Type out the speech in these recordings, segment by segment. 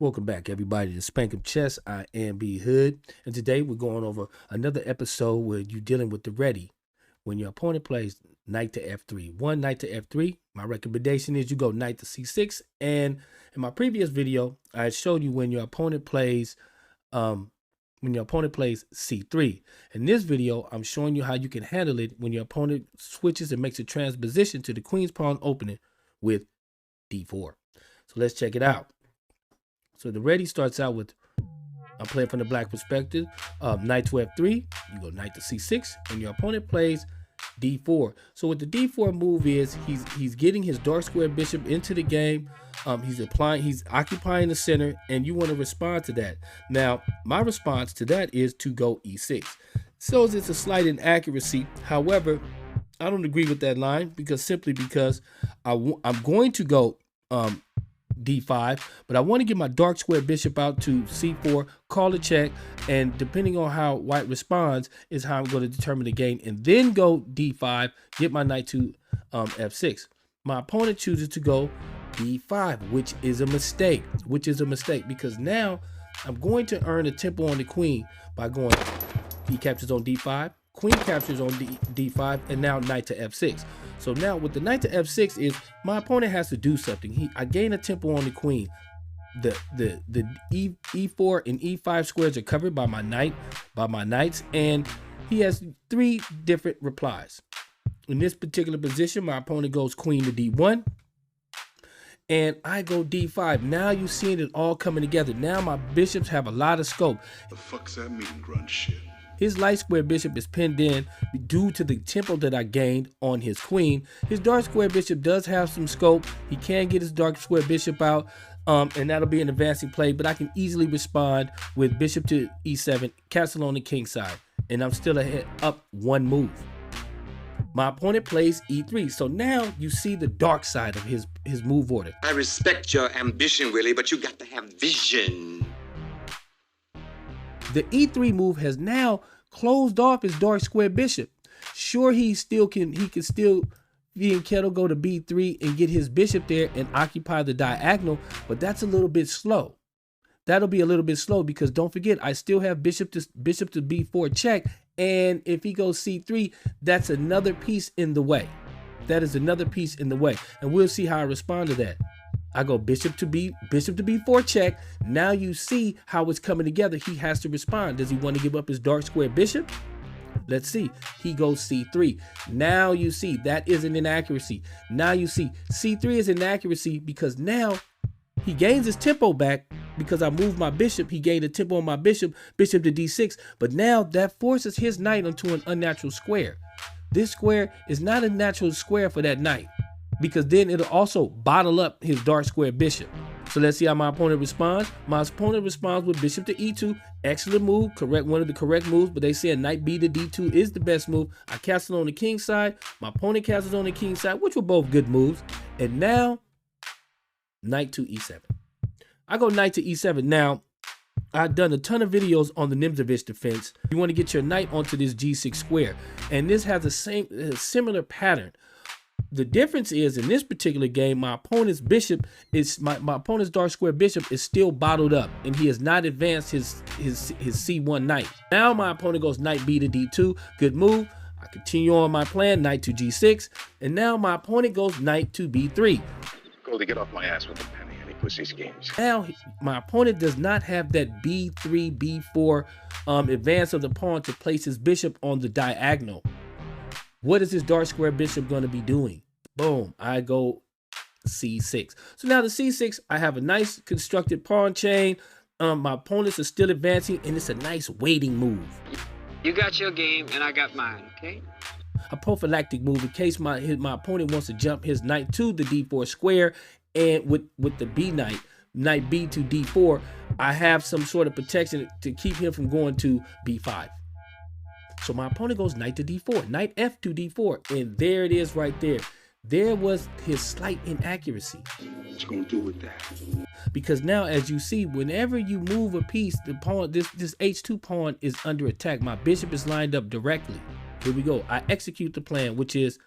Welcome back, everybody, to SPANK'UM Chess. I am B Hood, and today we're going over another episode where you're dealing with the Reti. When your opponent plays knight to f3, one knight to f3, my recommendation is you go knight to c6. And in my previous video, I showed you when your opponent plays c3. In this video, I'm showing you how you can handle it when your opponent switches and makes a transposition to the queen's pawn opening with d4. So let's check it out. So the Reti starts out with, I'm playing from the black perspective, knight to f3, you go knight to c6, and your opponent plays d4. So what the d4 move is, he's getting his dark square bishop into the game. He's occupying the center, and you want to respond to that. Now, my response to that is to go e6. So it's a slight inaccuracy. However, I don't agree with that line simply because I'm going to go d5, but I want to get my dark square bishop out to c4, call a check, and depending on how white responds is how I'm going to determine the game, and then go d5, get my knight to f6. My opponent chooses to go d5, which is a mistake, because now I'm going to earn a tempo on the queen by going he captures on d5, queen captures on d5, and now knight to f6. So now with the knight to f6 is my opponent has to do something. I gain a tempo on the queen. The e4 and e5 squares are covered by my knights, and he has three different replies. In this particular position, my opponent goes queen to d1, and I go d5. Now you're seeing it all coming together. Now my bishops have a lot of scope. The fuck's that mean, grunt shit? His light square bishop is pinned in due to the tempo that I gained on his queen. His dark square bishop does have some scope. He can get his dark square bishop out, and that'll be an advancing play, but I can easily respond with bishop to e7, castle on the king side, and I'm still up one move. My opponent plays e3, so now you see the dark side of his move order. I respect your ambition, Willie, but you got to have vision. The e3 move has now closed off his dark square bishop. Sure, he can still be in kettle, go to b3 and get his bishop there and occupy the diagonal, but that's a little bit slow. That'll be a little bit slow because don't forget, I still have bishop to b4 check, and if he goes c3, that's another piece in the way. That is another piece in the way, and we'll see how I respond to that. I go bishop to b4 check. Now you see how it's coming together. He has to respond. Does he want to give up his dark square bishop? Let's see. He goes c3. Now you see that is an inaccuracy. Now you see c3 is an inaccuracy because now he gains his tempo back because I moved my bishop. He gained a tempo on my bishop to d6. But now that forces his knight onto an unnatural square. This square is not a natural square for that knight, because then it'll also bottle up his dark square bishop. So let's see how my opponent responds. My opponent responds with bishop to e2. Excellent move, one of the correct moves, but they say a knight b to d2 is the best move. I castle on the king side. My opponent castles on the king side, which were both good moves. And now, knight to e7. I go knight to e7. Now, I've done a ton of videos on the Nimzovich defense. You want to get your knight onto this g6 square. And this has a similar pattern. The difference is in this particular game, my opponent's bishop is my opponent's dark square bishop is still bottled up, and he has not advanced his c1 knight. Now my opponent goes knight b to d2. Good move. I continue on my plan, knight to g6, and now my opponent goes knight to b3. Goldie, get off my ass with the penny. Any pussy schemes. Now my opponent does not have that b3, b4 advance of the pawn to place his bishop on the diagonal. What is his dark square bishop going to be doing? Boom, I go c6. So now the c6, I have a nice constructed pawn chain. My opponents are still advancing, and it's a nice waiting move. You got your game, and I got mine, okay? A prophylactic move in case my opponent wants to jump his knight to the d4 square, and with the b knight b to d4, I have some sort of protection to keep him from going to b5. So my opponent goes knight to d4, knight f to d4, and there it is right there. There was his slight inaccuracy. What you gonna do with that? Because now, as you see, whenever you move a piece, the pawn, this h2 pawn is under attack. My bishop is lined up directly. Here we go. I execute the plan, which is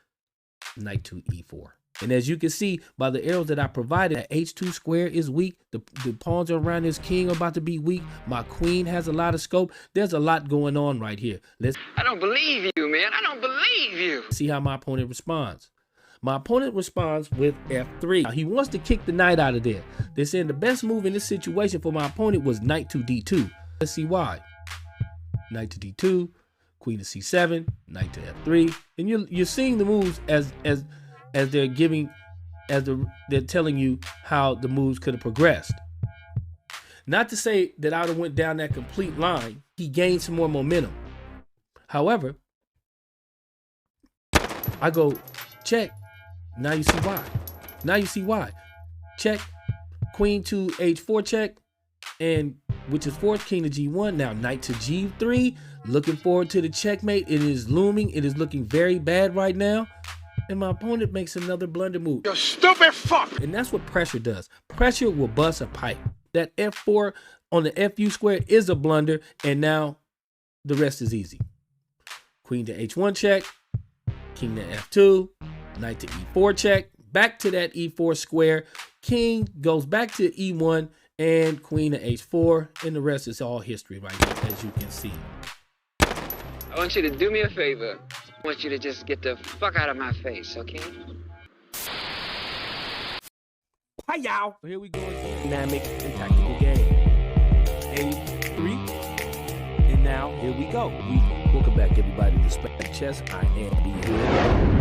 knight to e4. And as you can see by the arrows that I provided, that h2 square is weak. The pawns around this king are about to be weak. My queen has a lot of scope. There's a lot going on right here. Let's I don't believe you, man. I don't believe you. see how my opponent responds. My opponent responds with f3. Now, he wants to kick the knight out of there. They're saying the best move in this situation for my opponent was knight to d2. Let's see why. Knight to d2, queen to c7, knight to f3. And you're seeing the moves as they're giving, they're telling you how the moves could have progressed. Not to say that I would have went down that complete line. He gained some more momentum. However, I go check. Now you see why. Now you see why. Check, queen to h4 check, and which is fourth, king to g1. Now knight to g3. Looking forward to the checkmate. It is looming. It is looking very bad right now. And my opponent makes another blunder move. You stupid fuck! And that's what pressure does. Pressure will bust a pipe. That f4 on the fu square is a blunder, and now the rest is easy. Queen to h1 check, king to f2, knight to e4 check, back to that e4 square, king goes back to e1, and queen to h4, and the rest is all history right here, as you can see. I want you to do me a favor. I want you to just get the fuck out of my face, okay? Hi, y'all. Here we go again. Dynamic and tactical game. A3. And now, here we go. Welcome back, everybody, to Spank Chess. I am B here.